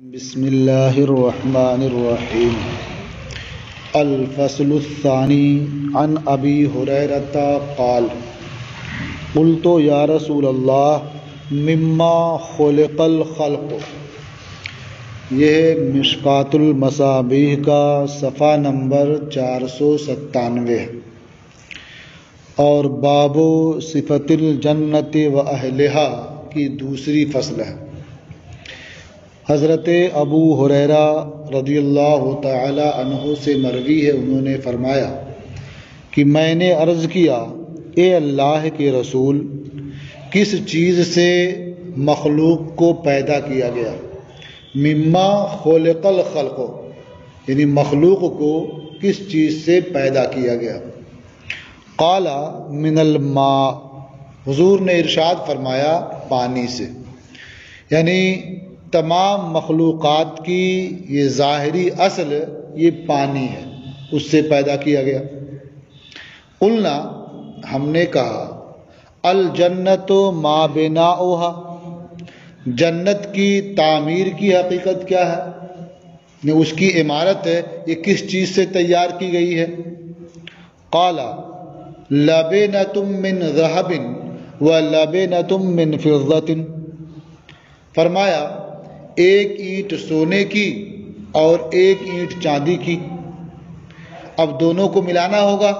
بسم اللہ الرحمن الرحیم الفصل الثانی عن ابی ہریرہ قال قلت یا رسول اللہ مما خلق الخلق۔ یہ مشکات المصابیح کا صفحہ نمبر 497 ہے اور باب صفت الجنت و اہلہا کی دوسری فصل ہے۔ حضرت ابو ہریرہ رضی اللہ تعالی عنہ سے مروی ہے، انہوں نے فرمایا کہ میں نے عرض کیا، اے اللہ کے رسول، کس چیز سے مخلوق کو پیدا کیا گیا؟ مما خلق الخلق، یعنی مخلوق کو کس چیز سے پیدا کیا گیا؟ قال من الماء، حضور نے ارشاد فرمایا پانی سے، یعنی تمام مخلوقات کی یہ ظاہری اصل یہ پانی ہے، اس سے پیدا کیا گیا۔ قلنا، ہم نے کہا، الجنت ما بناؤھا، جنت کی تعمیر کی حقیقت کیا ہے؟ اس کی عمارت ہے، یہ کس چیز سے تیار کی گئی ہے؟ قال لبنۃ من ذہب و لبنۃ من فضۃ، فرمایا ایک اینٹ سونے کی اور ایک اینٹ چاندی کی۔ اب دونوں کو ملانا ہوگا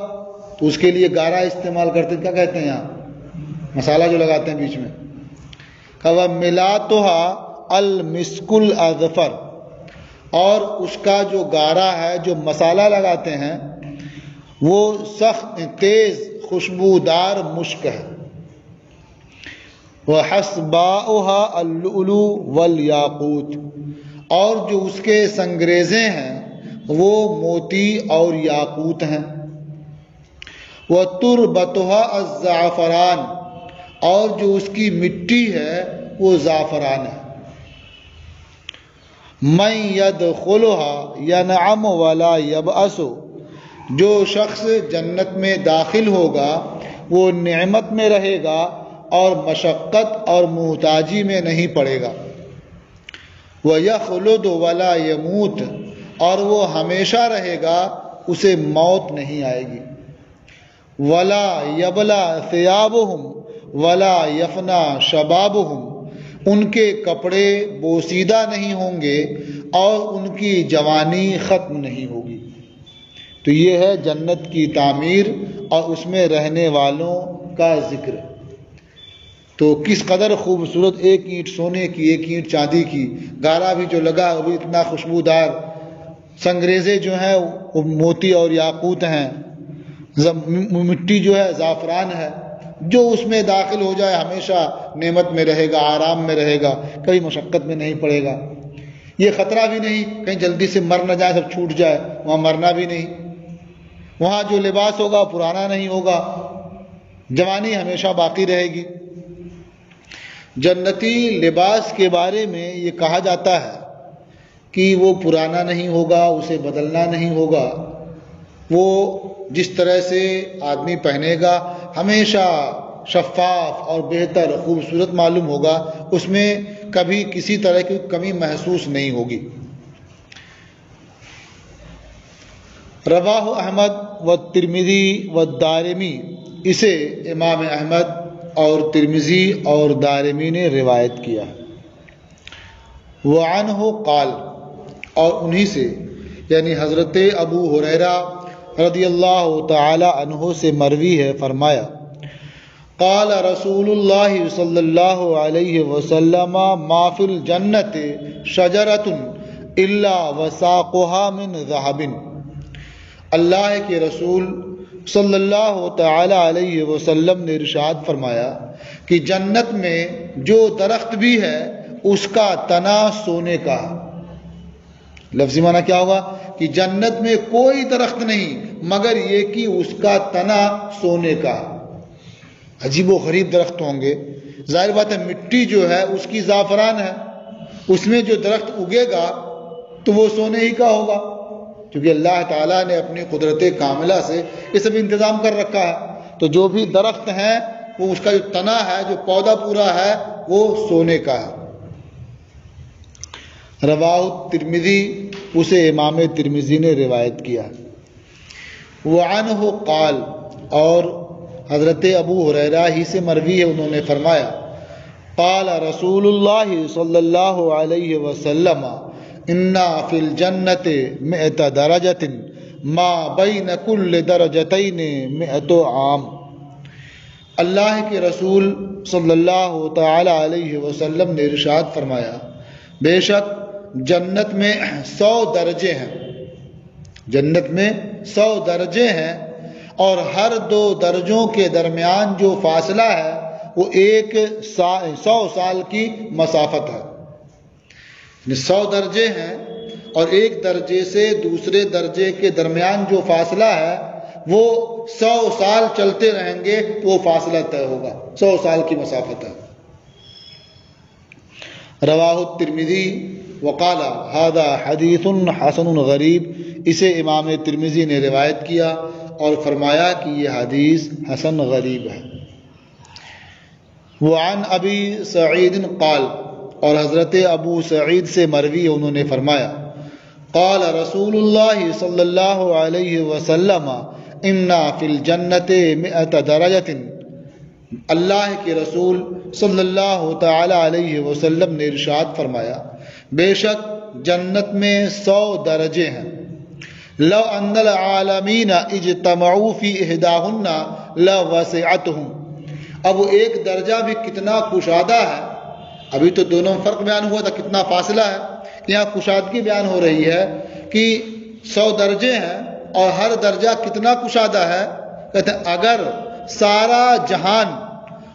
تو اس کے لیے گارا استعمال کرتے ہیں، کیا کہتے ہیں یہاں مسالہ جو لگاتے ہیں بیچ میں، کہ ملاتھا المسک الاظفر، اور اس کا جو گارا ہے، جو مسالہ لگاتے ہیں، وہ سخت تیز خوشبودار مشک ہے۔ وَحَسْبَاؤُهَا اللُّؤْلُؤُ وَالْيَاقُوتُ، اور جو اس کے سنگریزیں ہیں وہ موتی اور یاقوت ہیں۔ وَتُرْبَتُهَا الزَّعْفَرَانُ، اور جو اس کی مٹی ہے وہ زعفران ہے۔ مَن يَدْخُلُهَا يَنْعَمُ وَلَا يَبْأَسُ، جو شخص جنت میں داخل ہوگا وہ نعمت میں رہے گا اور مشقت اور محتاجی میں نہیں پڑے گا۔ وَيَخْلُدُ وَلَا يَمُوتُ، اور وہ ہمیشہ رہے گا، اسے موت نہیں آئے گی۔ وَلَا يَبْلَى ثِيَابُهُمْ وَلَا يَفْنَى شَبَابُهُمْ، ان کے کپڑے بوسیدہ نہیں ہوں گے اور ان کی جوانی ختم نہیں ہوگی۔ تو یہ ہے جنت کی تعمیر اور اس میں رہنے والوں کا ذکر۔ تو کس قدر خوبصورت، ایک اینٹ سونے کی، ایک اینٹ چاندی کی، گارا بھی جو لگا وہ بھی اتنا خوشبودار، سنگریزے جو ہیں وہ موتی اور یاقوت ہیں، مٹی جو ہے زعفران ہے۔ جو اس میں داخل ہو جائے ہمیشہ نعمت میں رہے گا، آرام میں رہے گا، کبھی مشقت میں نہیں پڑے گا۔ یہ خطرہ بھی نہیں کہیں جلدی سے مر نہ جائے، سب چھوٹ جائے، وہاں مرنا بھی نہیں۔ وہاں جو لباس ہوگا پرانا نہیں ہوگا، جوانی ہمیشہ باقی رہے گی۔ جنتی لباس کے بارے میں یہ کہا جاتا ہے کہ وہ پرانا نہیں ہوگا، اسے بدلنا نہیں ہوگا، وہ جس طرح سے آدمی پہنے گا ہمیشہ شفاف اور بہتر خوبصورت معلوم ہوگا، اس میں کبھی کسی طرح کی کمی محسوس نہیں ہوگی۔ رواہ احمد والترمذی والدارمی، اسے امام احمد اور ترمذی اور دارمی نے روایت کیا۔ وعنہ قال، اور انہی سے یعنی حضرت ابو ہریرہ رضی اللہ تعالی عنہ سے مروی ہے، فرمایا قال رسول اللہ صلی اللہ علیہ وسلم ما فی الجنت شجرۃ الا وساقها من ذهب، اللہ کے رسول صلی اللہ تعالی علیہ وسلم نے ارشاد فرمایا کہ جنت میں جو درخت بھی ہے اس کا تنا سونے کا ہے۔ لفظی معنی کیا ہوگا کہ جنت میں کوئی درخت نہیں مگر یہ کہ اس کا تنا سونے کا ہے۔ عجیب و غریب درخت ہوں گے، ظاہر بات ہے مٹی جو ہے اس کی زعفران ہے، اس میں جو درخت اگے گا تو وہ سونے ہی کا ہوگا، کیونکہ اللہ تعالیٰ نے اپنی قدرت کاملہ سے یہ سب انتظام کر رکھا ہے۔ تو جو بھی درخت ہیں وہ اس کا جو تنا ہے، جو پودا پورا ہے، وہ سونے کا ہے۔ رواہ ترمذی، اسے امام ترمذی نے روایت کیا۔ وعنہ قال، اور حضرت ابو ہریرہ ہی سے مروی ہے، انہوں نے فرمایا قال رسول اللہ صلی اللہ علیہ وسلم انا فی الجنت مئۃ درجۃ ما بین کل درجتین مئۃ عام۔ اللہ کے رسول صلی اللہ تعالی علیہ وسلم نے ارشاد فرمایا، بے شک جنت میں 100 درجے ہیں، جنت میں 100 درجے ہیں، اور ہر 2 درجوں کے درمیان جو فاصلہ ہے وہ 100 سال کی مسافت ہے۔ 100 درجے ہیں اور ایک درجے سے دوسرے درجے کے درمیان جو فاصلہ ہے وہ 100 سال چلتے رہیں گے تو وہ فاصلہ طے ہوگا، 100 سال کی مسافت ہے۔ رواہ الترمذی وقال هذا حدیث حسن غریب، اسے امام ترمذی نے روایت کیا اور فرمایا کہ یہ حدیث حسن غریب ہے۔ وعن ابی سعید قال، اور حضرت ابو سعید سے مروی انہوں نے فرمایا قال رسول اللہ صلی اللہ علیہ وسلم انا فی الجنت 100 درجۃ، اللہ کے رسول صلی اللہ تعالی علیہ وسلم نے ارشاد فرمایا، بے شک جنت میں 100 درجے ہیں، لو ان العالمین اجتمعوا فی احداہن لوسعتہم۔ اب وہ ایک درجہ بھی کتنا کشادہ ہے، ابھی تو دونوں میں فرق بیان ہوا تھا کتنا فاصلہ ہے، یہاں کشادگی بیان ہو رہی ہے کہ 100 درجے ہیں اور ہر درجہ کتنا کشادہ ہے۔ کہتے ہیں اگر سارا جہان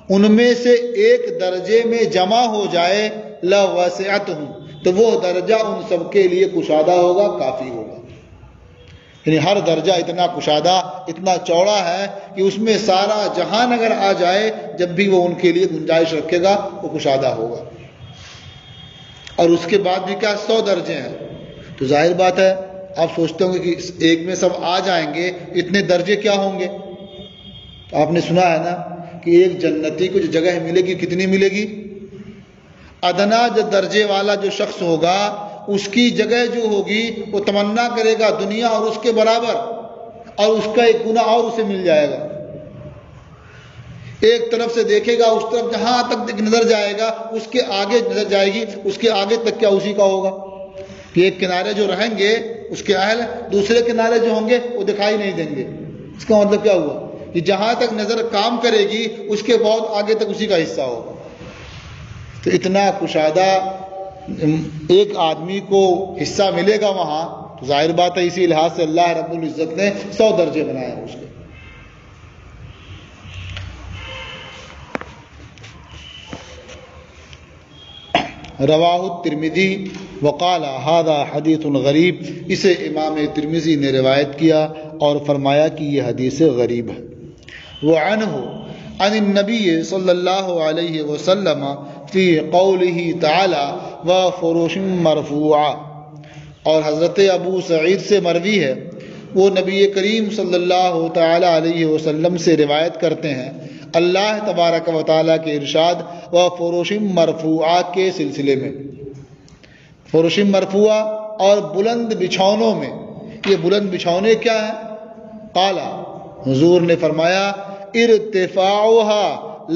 ان میں سے ایک درجے میں جمع ہو جائے لوسعتہم، تو وہ درجہ ان سب کے لیے کشادہ ہوگا، کافی ہوگا۔ یعنی ہر درجہ اتنا کشادہ، اتنا چوڑا ہے کہ اس میں سارا جہان اگر آ جائے جب بھی وہ ان کے لیے گنجائش رکھے گا وہ کشادہ ہوگا۔ اور اس کے بعد بھی کیا 100 درجے ہیں، تو ظاہر بات ہے آپ سوچتے ہوں گے کہ ایک میں سب آ جائیں گے، اتنے درجے کیا ہوں گے؟ تو آپ نے سنا ہے نا کہ ایک جنتی کو جو جگہ ملے گی کتنی ملے گی؟ ادنا جو درجے والا جو شخص ہوگا اس کی جگہ جو ہوگی وہ تمنا کرے گا دنیا اور اس کے برابر، اور اس کا ایک گنا اور اسے مل جائے گا۔ ایک طرف سے دیکھے گا، اس طرف جہاں تک نظر جائے گا اس کے آگے نظر جائے گی، اس کے آگے تک کیا اسی کا ہوگا۔ ایک کنارے جو رہیں گے اس کے اہل، دوسرے کنارے جو ہوں گے وہ دکھائی نہیں دیں گے۔ اس کا مطلب کیا ہوا کہ جہاں تک نظر کام کرے گی اس کے بہت آگے تک اسی کا حصہ ہوگا۔ تو اتنا کشادہ ایک آدمی کو حصہ ملے گا وہاں، تو ظاہر بات ہے اسی لحاظ سے اللہ رب العزت نے 100 درجے بنائے ہیں اس کے۔ رواہ الترمذی وقال هذا حدیث غریب، اسے امام ترمذی نے روایت کیا اور فرمایا کہ یہ حدیث غریب ہے۔ وعنہ عن النبی صلی اللہ علیہ وسلم فی قولہ تعالی وفرش مرفوعہ، اور حضرت ابو سعید سے مروی ہے، وہ نبی کریم صلی اللہ تعالی علیہ وسلم سے روایت کرتے ہیں اللہ تبارک و تعالیٰ کے ارشاد وفرش مرفوعہ کے سلسلے میں۔ فرش مرفوعہ اور بلند بچھونوں میں، یہ بلند بچھونے کیا ہیں؟ قالا، حضور نے فرمایا ارتفاعها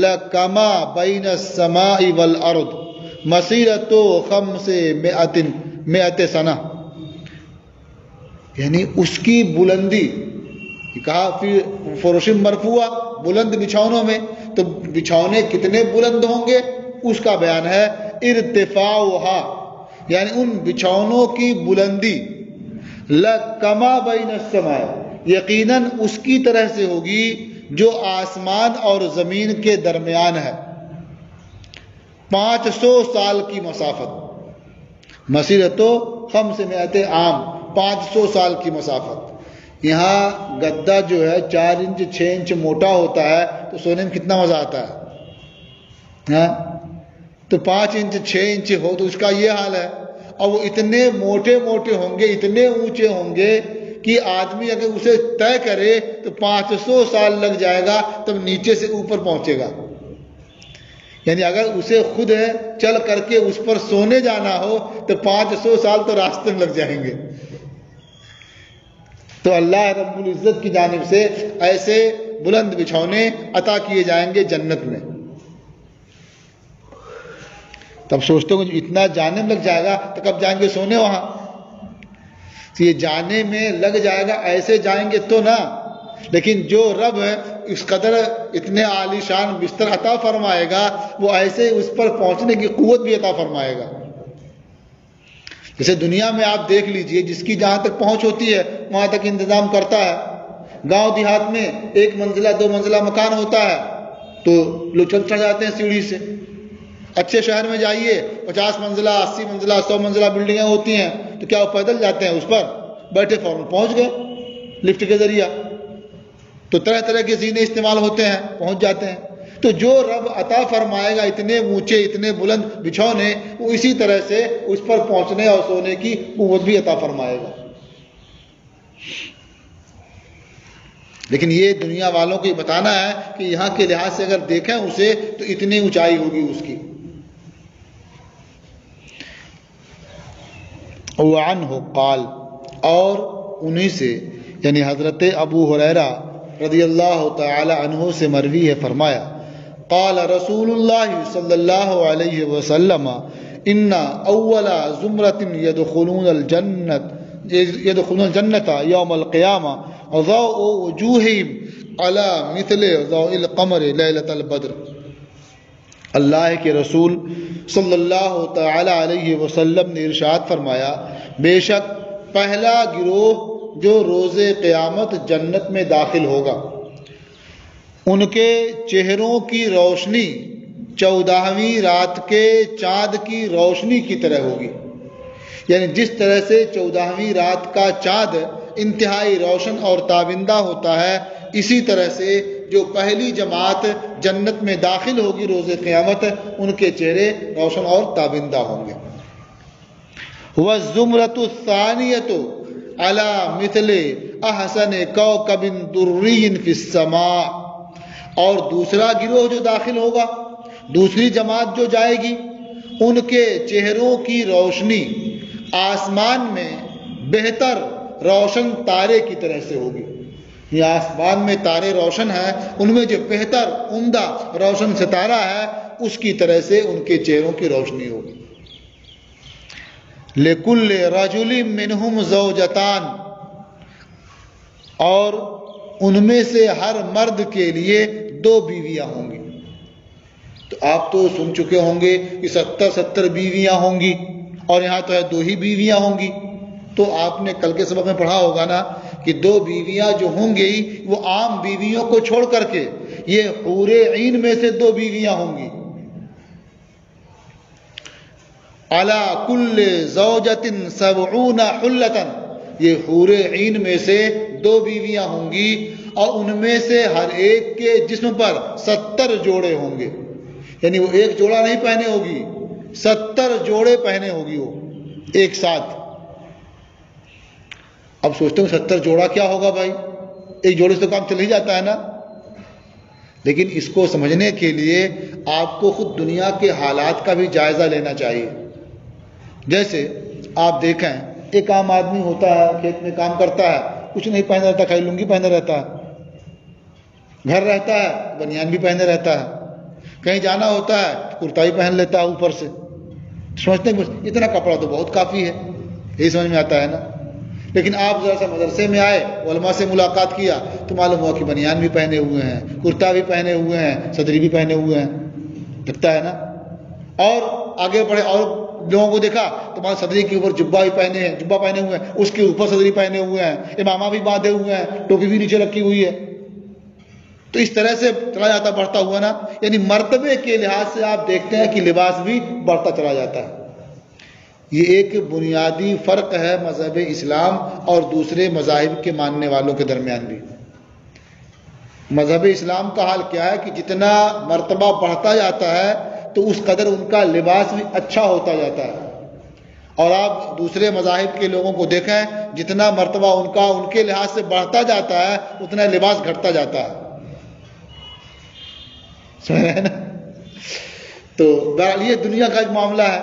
لکما بین السماء والارض مسیرۃ 500 سنہ، یعنی اس کی بلندی، کہا پھر فرش مرفوعہ بلند بچھونوں میں، تو بچھونے کتنے بلند ہوں گے اس کا بیان ہے۔ ارتفاعها یعنی ان بچھونوں کی بلندی، لکما بین السماء یقیناً اس کی طرح سے ہوگی جو آسمان اور زمین کے درمیان ہے، 500 سال کی مسافت، مسیرۃ 500 عام، 500 سال کی مسافت۔ یہاں گدا جو ہے 4 انچ 6 انچ موٹا ہوتا ہے تو سونے میں کتنا مزہ آتا ہے، تو 5 انچ 6 انچ ہو تو اس کا یہ حال ہے، اور وہ اتنے موٹے موٹے ہوں گے، اتنے اونچے ہوں گے کہ آدمی اگر اسے طے کرے تو 500 سال لگ جائے گا تب نیچے سے اوپر پہنچے گا۔ یعنی اگر اسے خود چل کر کے اس پر سونے جانا ہو تو 500 سال تو راستے میں لگ جائیں گے. تو اللہ رب العزت کی جانب سے ایسے بلند بچھونے عطا کیے جائیں گے جنت میں. تب سوچتے ہو اتنا جانے میں لگ جائے گا تو کب جائیں گے سونے وہاں. تو یہ جانے میں لگ جائے گا ایسے جائیں گے تو نہ، لیکن جو رب اس قدر اتنے عالی شان بستر عطا فرمائے گا وہ ایسے اس پر پہنچنے کی قوت بھی عطا فرمائے گا. جیسے دنیا میں آپ دیکھ لیجئے جس کی جہاں تک پہنچ ہوتی ہے وہاں تک انتظام کرتا ہے. گاؤں دیہات میں 1 منزلہ 2 منزلہ مکان ہوتا ہے تو لوگ چڑھ جاتے ہیں سیڑھی سے. اچھے شہر میں جائیے 50 منزلہ 80 منزلہ 100 منزلہ بلڈنگیں ہوتی ہیں تو کیا وہ پیدل جاتے ہیں اس پر؟ بیٹھے فوراً پہنچ گئے لفٹ کے ذریعہ. تو طرح طرح کے زینے استعمال ہوتے ہیں، پہنچ جاتے ہیں. تو جو رب عطا فرمائے گا اتنے اونچے اتنے بلند بچھونے، وہ اسی طرح سے اس پر پہنچنے اور سونے کی قوت بھی عطا فرمائے گا. لیکن یہ دنیا والوں کو یہ بتانا ہے کہ یہاں کے لحاظ سے اگر دیکھیں اسے تو اتنی اونچائی ہوگی اس کی. وعنہ قال، اور انہی سے یعنی حضرت ابو ہریرہ رضی اللہ تعالی عنہ سے مروی ہے، فرمایا قال رسول اللہ صلی اللہ علیہ وسلم ان اول زمرۃ يدخلون الجنۃ یوم القیامہ ضوء وجوہہم علی مثل ضوء القمر لیلۃ البدر. اللہ کے رسول صلی اللہ تعالی علیہ وسلم نے ارشاد فرمایا، بے شک پہلا گروہ جو روز قیامت جنت میں داخل ہوگا ان کے چہروں کی روشنی 14ویں رات کے چاند کی روشنی کی طرح ہوگی. یعنی جس طرح سے 14ویں رات کا چاند انتہائی روشن اور تابندہ ہوتا ہے، اسی طرح سے جو پہلی جماعت جنت میں داخل ہوگی روز قیامت ان کے چہرے روشن اور تابندہ ہوں گے. وَالزُّمْرَةُ الثَّانِيَةُ عَلَى مِثْلِ أَحْسَنِ كَوْكَبٍ دُرِّيٍّ فِي السَّمَاءِ، اور دوسرا گروہ جو داخل ہوگا، دوسری جماعت جو جائے گی، ان کے چہروں کی روشنی آسمان میں بہتر روشن تارے کی طرح سے ہوگی. یہ آسمان میں تارے روشن ہیں، ان میں جو بہتر عمدہ روشن ستارہ ہے اس کی طرح سے ان کے چہروں کی روشنی ہوگی. لِكُلِّ رَجُلٍ مِّنْهُمْ زَوْجَتَانِ، اور ان میں سے ہر مرد کے لیے 2 بیویاں ہوں گی. تو آپ تو سن چکے ہوں گے کہ 70 بیویاں ہوں گی اور یہاں تو ہے 2 ہی بیویاں ہوں گی. تو آپ نے کل کے سبق میں پڑھا ہوگا نا کہ 2 بیویاں جو ہوں گی وہ عام بیویوں کو چھوڑ کر کے یہ حور عین میں سے 2 بیویاں ہوں گی. علی کل زوجۃ 70 حلۃ، یہ حور عین میں سے 2 بیویاں ہوں گی اور ان میں سے ہر ایک کے جسم پر 70 جوڑے ہوں گے. یعنی وہ ایک جوڑا نہیں پہنے ہوگی، 70 جوڑے پہنے ہوگی وہ ایک ساتھ. اب سوچتے ہوں 70 جوڑا کیا ہوگا بھائی، ایک جوڑے سے تو کام چل ہی جاتا ہے نا. لیکن اس کو سمجھنے کے لیے آپ کو خود دنیا کے حالات کا بھی جائزہ لینا چاہیے. جیسے آپ دیکھیں ایک عام آدمی ہوتا ہے، کھیت میں کام کرتا ہے، کچھ نہیں پہنے رہتا، خالی لنگی پہنے رہتا ہے. گھر رہتا ہے بنیان بھی پہنے رہتا ہے. کہیں جانا ہوتا ہے کرتا بھی پہن لیتا ہے اوپر سے. سمجھتے ہیں اتنا کپڑا تو بہت کافی ہے، یہی سمجھ میں آتا ہے نا. لیکن آپ ذرا سا مدرسے میں آئے، علماء سے ملاقات کیا تو معلوم ہوا کہ بنیان بھی پہنے ہوئے ہیں، کرتا بھی پہنے ہوئے ہیں، صدری بھی پہنے ہوئے ہیں. لگتا ہے نا. اور آگے بڑھے اور لوگوں کو دیکھا تو ماں صدری کے اوپر جبہ بھی پہنے ہیں، جبہ پہنے ہوئے ہیں، اس کے اوپر صدری پہنے ہوئے ہیں، امامہ بھی باندھے ہوئے ہیں، ٹوپی بھی نیچے رکھی ہوئی ہے. تو اس طرح سے چلا جاتا بڑھتا ہوا نا. یعنی مرتبے کے لحاظ سے آپ دیکھتے ہیں کہ لباس بھی بڑھتا چلا جاتا ہے. یہ ایک بنیادی فرق ہے مذہب اسلام اور دوسرے مذاہب کے ماننے والوں کے درمیان بھی. مذہب اسلام کا حال کیا ہے کہ جتنا مرتبہ بڑھتا جاتا ہے تو اس قدر ان کا لباس بھی اچھا ہوتا جاتا ہے. اور آپ دوسرے مذاہب کے لوگوں کو دیکھیں، جتنا مرتبہ ان کا ان کے لحاظ سے بڑھتا جاتا ہے اتنا لباس گھٹتا جاتا ہے. سمجھ رہے ہیں نا. تو بہرحال یہ دنیا کا ایک معاملہ ہے.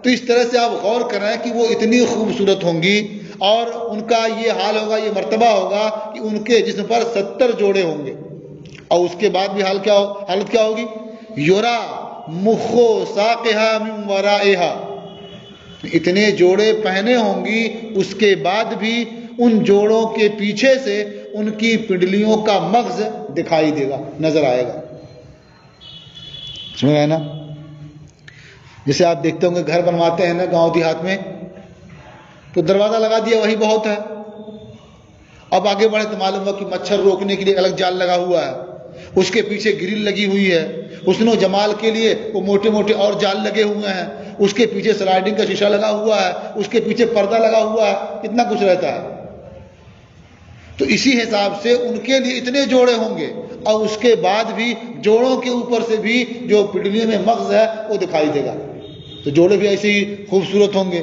تو اس طرح سے آپ غور کریں کہ وہ اتنی خوبصورت ہوں گی اور ان کا یہ حال ہوگا، یہ مرتبہ ہوگا کہ ان کے جسم پر 70 جوڑے ہوں گے. اور اس کے بعد بھی حالت کیا ہوگی؟ یورا مخو ساقہا من ورائہا، اتنے جوڑے پہنے ہوں گی، اس کے بعد بھی ان جوڑوں کے پیچھے سے ان کی پنڈلیوں کا مغز دکھائی دے گا، نظر آئے گا. سمجھ آئے نا؟ جیسے آپ دیکھتے ہوں گے گھر بنواتے ہیں نا گاؤں دیہات میں، تو دروازہ لگا دیا وہی بہت ہے. اب آگے بڑھے تو معلوم ہوا کہ مچھر روکنے کے لیے الگ جال لگا ہوا ہے، اس کے پیچھے گرل لگی ہوئی ہے، حسن و جمال کے لیے وہ موٹے موٹے اور جال لگے ہوئے ہیں، اس کے پیچھے سلائڈنگ کا شیشہ لگا ہوا ہے، اس کے پیچھے پردہ لگا ہوا ہے، کتنا کچھ رہتا ہے. تو اسی حساب سے ان کے لیے اتنے جوڑے ہوں گے، اور اس کے بعد بھی جوڑوں کے اوپر سے بھی جو پنڈلیوں میں مغز ہے وہ دکھائی دے گا. تو جوڑے بھی ایسے ہی خوبصورت ہوں گے.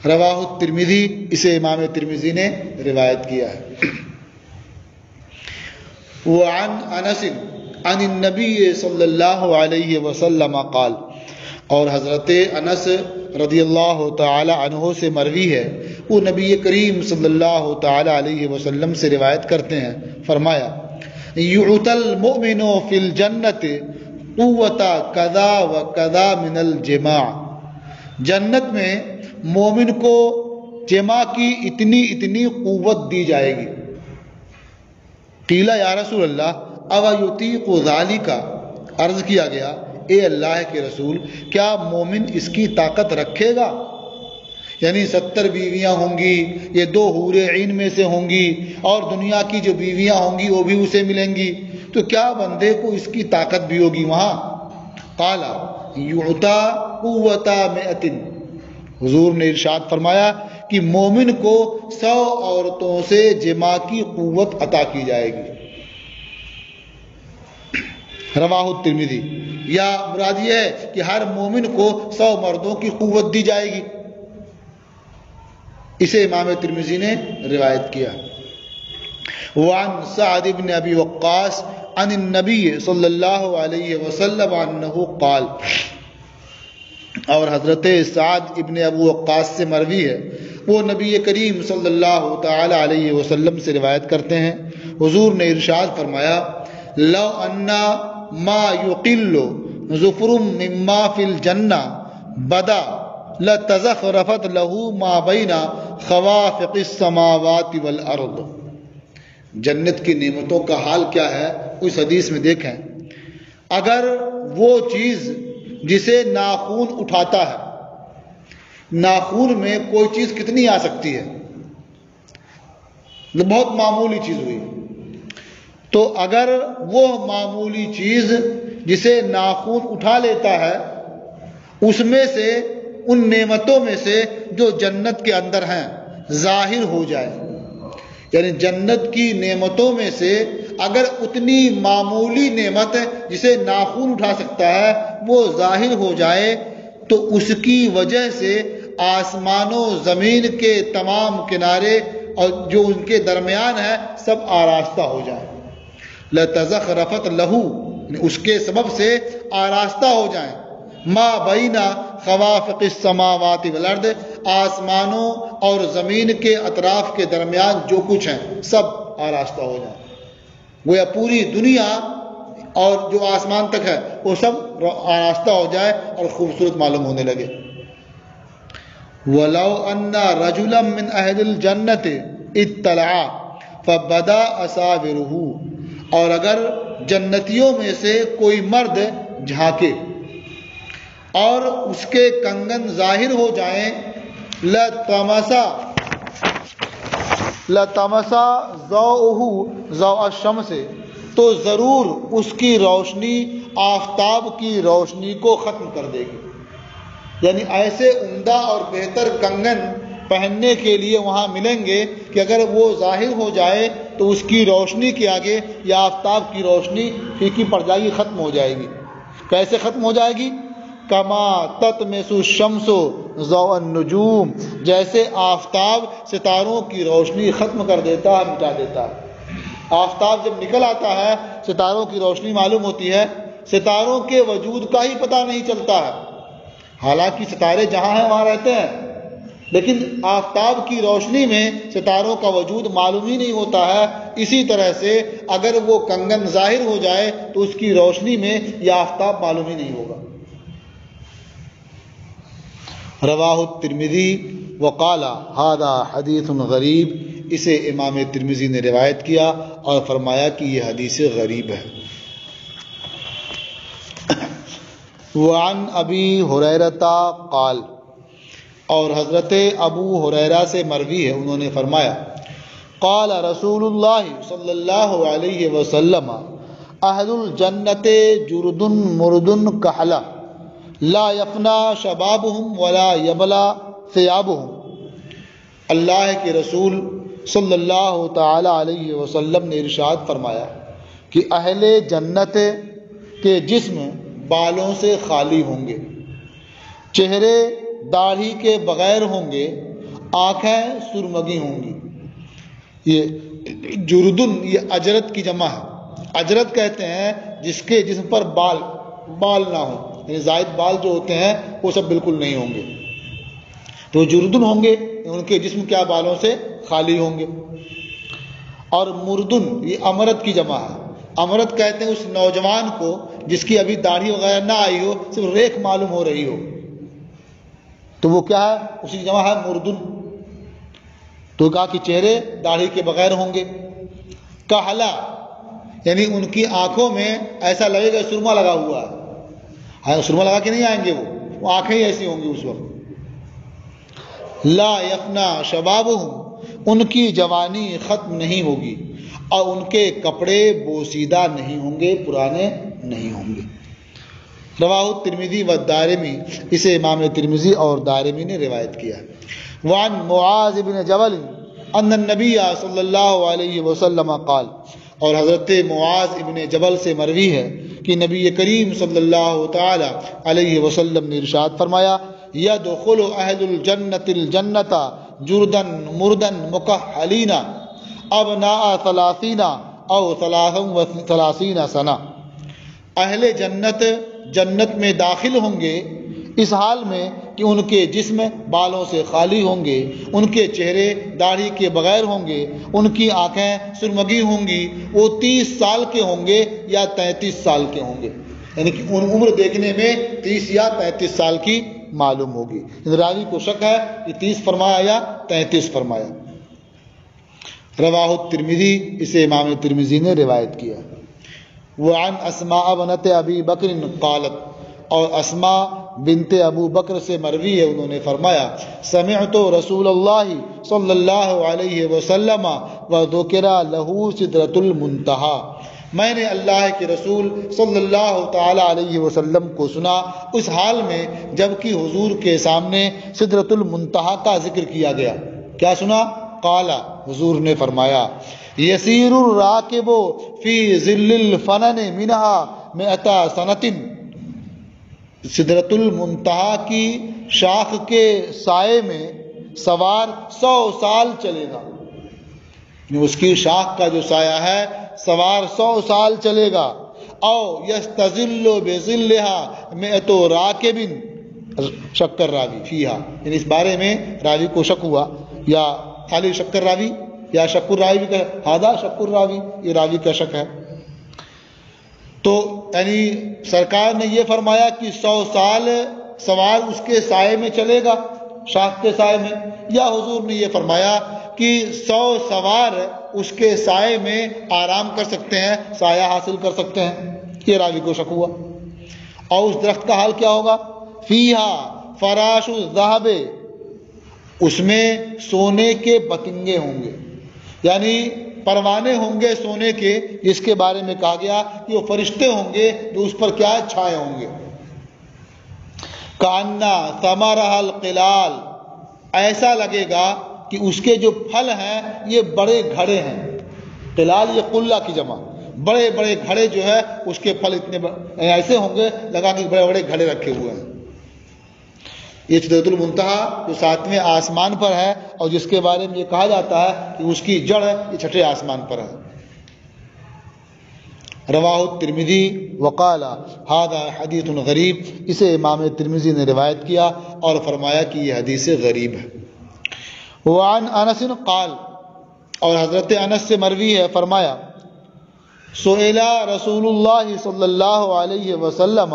رواہ الترمذی، اسے امام ترمذی نے روایت کیا ہے. وعن انس عن النبی صلی اللہ علیہ وسلم قال، اور حضرت انس رضی اللہ تعالی عنہ سے مروی ہے، وہ نبی کریم صلی اللہ تعالی علیہ وسلم سے روایت کرتے ہیں، فرمایا یعطى المؤمن فی الجنت قوت کذا و کذا من الجماع، جنت میں مومن کو جماع کی اتنی اتنی قوت دی جائے گی. قیل یا رسول اللہ او یطیق ذلک، عرض کیا گیا اے اللہ کے رسول کیا مومن اس کی طاقت رکھے گا؟ یعنی 70 بیویاں ہوں گی، یہ 2 حور عین میں سے ہوں گی، اور دنیا کی جو بیویاں ہوں گی وہ بھی اسے ملیں گی، تو کیا بندے کو اس کی طاقت بھی ہوگی وہاں؟ قال یعطى قوت 100، حضور نے ارشاد فرمایا کہ مومن کو 100 عورتوں سے جماع کی قوت عطا کی جائے گی. رواہ الترمذی، یا مراد یہ ہے کہ ہر مومن کو 100 مردوں کی قوت دی جائے گی. اسے امام ترمذی نے روایت کیا. وعن سعد بن ابی وقاص عن النبی صلی اللہ علیہ وسلم انہ قال، اور حضرت سعد ابن ابو وقاص سے مروی ہے، وہ نبی کریم صلی اللہ تعالی علیہ وسلم سے روایت کرتے ہیں، حضور نے ارشاد فرمایا لو انا ما یقل ظفر مما فی الجنہ بدا لتزخرفت له ما بین خوافق السماوات والارض. جنت کی نعمتوں کا حال کیا ہے اس حدیث میں دیکھیں. اگر وہ چیز جسے ناخون اٹھاتا ہے، ناخون میں کوئی چیز کتنی آ سکتی ہے، بہت معمولی چیز ہوئی، تو اگر وہ معمولی چیز جسے ناخون اٹھا لیتا ہے اس میں سے ان نعمتوں میں سے جو جنت کے اندر ہیں ظاہر ہو جائے، یعنی جنت کی نعمتوں میں سے اگر اتنی معمولی نعمت جسے ناخون اٹھا سکتا ہے وہ ظاہر ہو جائے، تو اس کی وجہ سے آسمان و زمین کے تمام کنارے اور جو ان کے درمیان ہے سب آراستہ ہو جائیں. لتزخرفت لہو، اس کے سبب سے آراستہ ہو جائیں، ما بینا خوافق السماوات والارض، آسمانوں اور زمین کے اطراف کے درمیان جو کچھ ہیں سب آراستہ ہو جائیں، گویا پوری دنیا اور جو آسمان تک ہے وہ سب آراستہ ہو جائے اور خوبصورت معلوم ہونے لگے. وَلَوْ أَنَّ رَجُلًا مِّنْ أَهْلِ الْجَنَّةِ اطَّلَعَ فَبَدَا أَصَابِرُهُ، اور اگر جنتیوں میں سے کوئی مرد جھانکے اور اس کے کنگن ظاہر ہو جائیں، لَتَمَسَا ضَوْءُهُ ضَوْءَ الشَّمْسِ، تو ضرور اس کی روشنی آفتاب کی روشنی کو ختم کر دے گی. یعنی ایسے عمدہ اور بہتر کنگن پہننے کے لیے وہاں ملیں گے کہ اگر وہ ظاہر ہو جائے تو اس کی روشنی کے آگے یا آفتاب کی روشنی پھیکی پڑ جائے گی، ختم ہو جائے گی. کیسے ختم ہو جائے گی؟ کما تطمس الشمس ضوء النجوم، جیسے آفتاب ستاروں کی روشنی ختم کر دیتا ہے، مٹا دیتا ہے. آفتاب جب نکل آتا ہے ستاروں کی روشنی معلوم ہوتی ہے ستاروں کے وجود کا ہی پتہ نہیں چلتا ہے۔ حالانکہ ستارے جہاں ہیں وہاں رہتے ہیں، لیکن آفتاب کی روشنی میں ستاروں کا وجود معلوم ہی نہیں ہوتا ہے۔ اسی طرح سے اگر وہ کنگن ظاہر ہو جائے تو اس کی روشنی میں یہ آفتاب معلوم ہی نہیں ہوگا۔ رواہ الترمذی وقال ھذا حدیث غریب، اسے امام ترمذی نے روایت کیا اور فرمایا کہ یہ حدیث غریب ہے۔ وعن ابی ہریرہ قال، اور حضرت ابو ہریرہ سے مروی ہے، انہوں نے فرمایا قال رسول اللہ صلی اللہ علیہ وسلم اہل الجنت جرد مرد کحلہ لا یفنا شبابہم ولا یبلا ثیابہم۔ اللہ کے رسول صلی اللہ تعالی علیہ وسلم نے ارشاد فرمایا کہ اہل جنت کے جسم بالوں سے خالی ہوں گے، چہرے داڑھی کے بغیر ہوں گے، آنکھیں سرمگی ہوں گی۔ یہ جردن یہ اجرت کی جمع ہے۔ اجرت کہتے ہیں جس کے جسم پر بال نہ ہوں، یعنی زائد بال جو ہوتے ہیں وہ سب بالکل نہیں ہوں گے، تو جردن ہوں گے، ان کے جسم کیا بالوں سے خالی ہوں گے۔ اور مردن یہ امرت کی جمع ہے۔ امرت کہتے ہیں اس نوجوان کو جس کی ابھی داڑھی وغیرہ نہ آئی ہو، صرف ریکھ معلوم ہو رہی ہو، تو وہ کیا ہے، اسی کی جمع ہے مردن۔ تو کہا کہ چہرے داڑھی کے بغیر ہوں گے۔ کحلا یعنی ان کی آنکھوں میں ایسا لگے گا سرما لگا ہوا ہے، سرما لگا کے نہیں آئیں گے، وہ آنکھیں ہی ایسی ہوں گی اس وقت۔ لا یفنا شبابہم، ان کی جوانی ختم نہیں ہوگی، اور ان کے کپڑے بوسیدہ نہیں ہوں گے، پرانے نہیں ہوں گے۔ رواہ الترمذی والدارمی، اسے امام ترمذی اور دارمی نے روایت کیا۔ وعن معاذ بن جبل ان النبی صلی اللہ علیہ وسلم قال، اور حضرت معاذ ابن جبل سے مروی ہے کہ نبی کریم صلی اللہ تعالی علیہ وسلم نے ارشاد فرمایا یدخل اہل الجنت الجنت جردن مردن مکحلین ابناء 30 او 33 سنہ۔ اہل جنت جنت میں داخل ہوں گے اس حال میں کہ ان کے جسم بالوں سے خالی ہوں گے، ان کے چہرے داڑھی کے بغیر ہوں گے، ان کی آنکھیں سرمگی ہوں گی، وہ 30 سال کے ہوں گے یا 33 سال کے ہوں گے، یعنی کہ ان عمر دیکھنے میں 30 یا 33 سال کی معلوم ہوگی۔ راوی کو شک ہے کہ 30 فرمایا یا 33 فرمایا۔ رواہ الترمذی، اسے امام ترمذی نے روایت کیا۔ وعن اسماء بنت ابی بکر قالت، اور اسماء بنت ابو بکر سے مروی ہے، انہوں نے فرمایا سمعت رسول اللہ صلی اللہ علیہ وسلم وذکر له سدرۃ المنتہی، میں نے اللہ کے رسول صلی اللہ تعالی علیہ وسلم کو سنا اس حال میں جب کہ حضور کے سامنے سدرۃ المنتہی کا ذکر کیا گیا۔ کیا سنا؟ قال، حضور نے فرمایا یسیر الراکب فی ظل الفنن منها 100 سنۃ، سدرۃ المنتہی کی شاخ کے سائے میں سوار 100 سال چلے گا، اس کی شاخ کا جو سایہ ہے سوار 100 سال چلے گا۔ او یستظل بظلها 100 راکب، شکر راوی فیہا، یعنی اس بارے میں راوی کو شک ہوا، یا خالی شکر راوی یا شکر راوی بھی کہ ہادہ شکر راوی، یہ راوی کا شک ہے۔ تو یعنی سرکار نے یہ فرمایا کہ 100 سال سوار اس کے سائے میں چلے گا، شاخ کے سائے میں، یا حضور نے یہ فرمایا کہ 100 سوار اس کے سائے میں آرام کر سکتے ہیں، سایہ حاصل کر سکتے ہیں، یہ راوی کو شک ہوا۔ اور اس درخت کا حال کیا ہوگا؟ فیہا فراش الذہب، اس میں سونے کے پتنگے ہوں گے، یعنی پروانے ہوں گے سونے کے، جس کے بارے میں کہا گیا کہ وہ فرشتے ہوں گے جو اس پر کیا چھائے ہوں گے۔ کأنَّ ثمرها القلال، ایسا لگے گا کہ اس کے جو پھل ہیں یہ بڑے گھڑے ہیں، قلال یہ قلہ کی جمع، بڑے بڑے گھڑے جو ہے اس کے پھل اتنے ایسے ہوں گے لگا کہ بڑے بڑے گھڑے رکھے ہوئے ہیں۔ یہ سدرۃ المنتہی جو 7ویں آسمان پر ہے، اور جس کے بارے میں یہ کہا جاتا ہے کہ اس کی جڑ یہ 6ٹھے آسمان پر ہے۔ رواہ الترمذی وقال ھذا حدیث غریب، اسے امام ترمذی نے روایت کیا اور فرمایا کہ یہ حدیث غریب ہے۔ وعن انس قال، اور حضرت انس سے مروی ہے، فرمایا سئل رسول اللہ صلی اللہ علیہ وسلم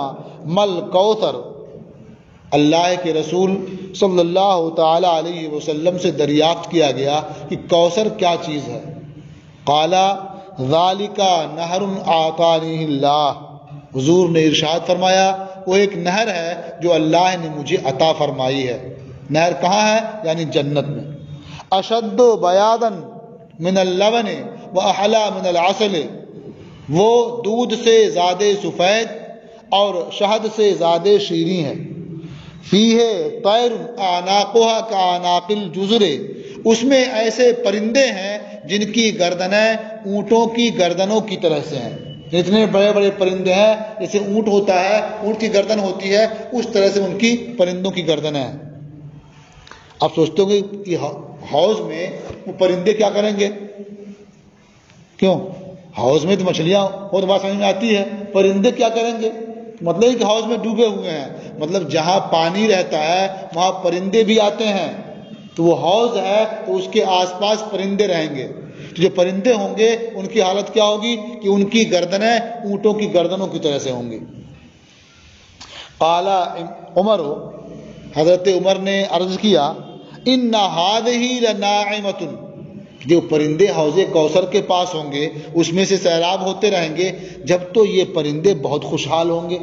مل کوثر، اللہ کے رسول صلی اللہ تعالی علیہ وسلم سے دریافت کیا گیا کہ کوثر کیا چیز ہے؟ قال ذالک نہر اعطانیہ اللہ، حضور نے ارشاد فرمایا وہ ایک نہر ہے جو اللہ نے مجھے عطا فرمائی ہے۔ نہر کہاں ہے؟ یعنی جنت میں۔ اشد بیاضا من اللبن واحلی من العسل، وہ دودھ سے زیادہ سفید اور شہد سے زیادہ شیریں ہے۔ فیہ طیر اعناقها کاعناق الجزر، اس میں ایسے پرندے ہیں جن کی گردنیں اونٹوں کی گردنوں کی طرح سے ہیں۔ اتنے بڑے بڑے پرندے ہیں، جیسے اونٹ ہوتا ہے، اونٹ کی گردن ہوتی ہے، اس طرح سے ان کی پرندوں کی گردنیں ہیں۔ آپ سوچتے ہو کہ حوض میں وہ پرندے کیا کریں گے؟ کیوں؟ حوض میں تو مچھلیاں بہت بات سمجھ میں آتی ہے، پرندے کیا کریں گے؟ مطلب کہ حوض میں ڈوبے ہوئے ہیں، مطلب جہاں پانی رہتا ہے وہاں پرندے بھی آتے ہیں، تو وہ حوض ہے تو اس کے آس پاس پرندے رہیں گے، تو جو پرندے ہوں گے ان کی حالت کیا ہوگی کہ ان کی گردنیں اونٹوں کی گردنوں کی طرح سے ہوں گی۔ قال عمر، حضرت عمر نے عرض کیا ان هذه لناعمۃ، جو پرندے حوض کوثر کے پاس ہوں گے اس میں سے سیراب ہوتے رہیں گے، جب تو یہ پرندے بہت خوشحال ہوں گے۔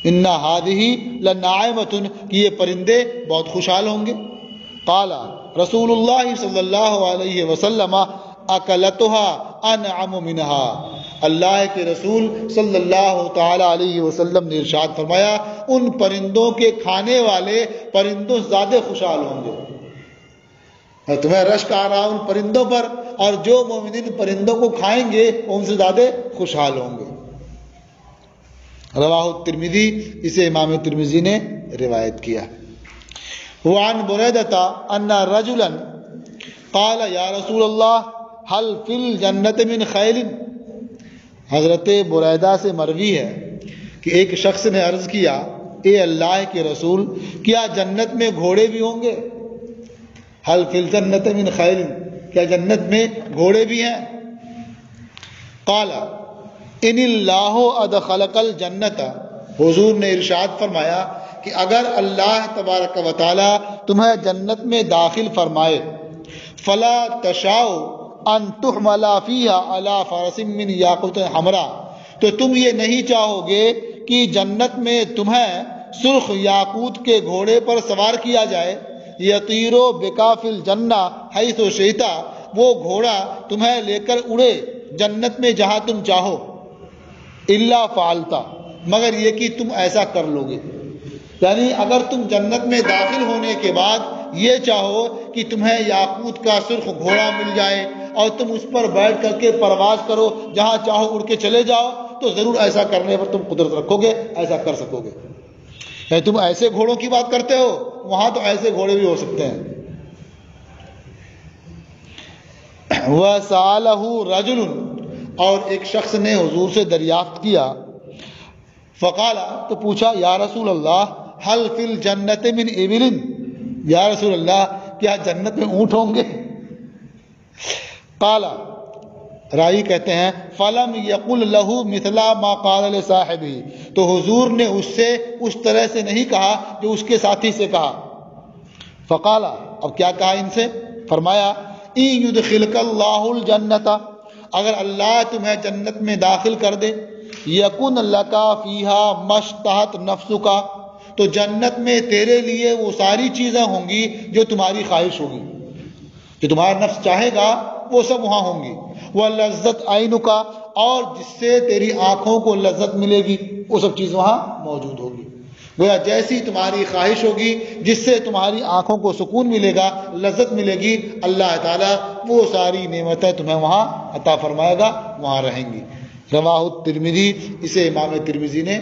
ان هذه لناعمۃ، کہ یہ پرندے بہت خوشحال ہوں گے۔ قال رسول اللہ صلی اللہ علیہ وسلم اکلتها انعم منها، اللہ کے رسول صلی اللہ تعالی علیہ وسلم نے ارشاد فرمایا ان پرندوں کے کھانے والے پرندوں زیادہ خوشحال ہوں گے۔ تمہیں رشک آ رہا ان پرندوں پر، اور جو مومنین پرندوں کو کھائیں گے ان سے زیادہ خوشحال ہوں گے۔ رواہ الترمذی، اسے امام ترمذی نے روایت کیا۔ وعن بریدۃ ان رجلا قال یا رسول اللہ هل فی الجنۃ من خیل، حضرت بریدہ سے مروی ہے کہ ایک شخص نے عرض کیا اے اللہ کے رسول، کیا جنت میں گھوڑے بھی ہوں گے؟ حل فی الجنۃ من خیل، کیا جنت میں گھوڑے بھی ہیں؟ قال ان اللہ ادخلک الجنۃ، حضور نے ارشاد فرمایا کہ اگر اللہ تبارک و تعالی تمہیں جنت میں داخل فرمائے، فلا تشاء ان تحمل فیہا علی فرس من یاقوت حمراء، تو تم یہ نہیں چاہو گے کہ جنت میں تمہیں سرخ یاقوت کے گھوڑے پر سوار کیا جائے، یطیرو بکا فی الجنہ حیث شئت، وہ گھوڑا تمہیں لے کر اڑے جنت میں جہاں تم چاہو، الا فعلتا، مگر یہ کہ تم ایسا کر لو گے۔ یعنی اگر تم جنت میں داخل ہونے کے بعد یہ چاہو کہ تمہیں یاقوت کا سرخ گھوڑا مل جائے اور تم اس پر بیٹھ کر کے پرواز کرو، جہاں چاہو اڑ کے چلے جاؤ، تو ضرور ایسا کرنے پر تم قدرت رکھو گے، ایسا کر سکو گے۔ یعنی تم ایسے گھوڑوں کی بات کرتے ہو، وہاں تو ایسے گھوڑے بھی ہو سکتے ہیں۔ وَسَأَلَهُ رَجُلٌ، اور ایک شخص نے حضور سے دریافت کیا، فقال، تو پوچھا یا رسول اللہ هل فی الجنۃ من ابل، یا رسول اللہ کیا جنت میں اونٹ ہوں گے؟ قال، راوی کہتے ہیں فلم یقل لہو مثلا ما قال لصاحبہ، تو حضور نے اس سے اس طرح سے نہیں کہا جو اس کے ساتھی سے کہا۔ فقال، اب کیا کہا ان سے؟ فرمایا ان یدخلک اللہ الجنۃ، اگر اللہ تمہیں جنت میں داخل کر دے، یکن لک فیہا مشتہت نفسک، تو جنت میں تیرے لیے وہ ساری چیزیں ہوں گی جو تمہاری خواہش ہوگی، جو تمہارا نفس چاہے گا وہ سب وہاں ہوں گی۔ وَلَذَّتْ عَيْنُكَ، اور جس سے تیری آنکھوں کو لذت ملے گی، وہ سب چیز وہاں موجود ہوگی۔ گویا جیسی تمہاری خواہش ہوگی، جس سے تمہاری آنکھوں کو سکون ملے گا، لذت ملے گی، اللہ تعالیٰ وہ ساری نعمتیں تمہیں وہاں عطا فرمائے گا، وہاں رہیں گی۔ رواہ الترمذی، اسے امام ترمذی نے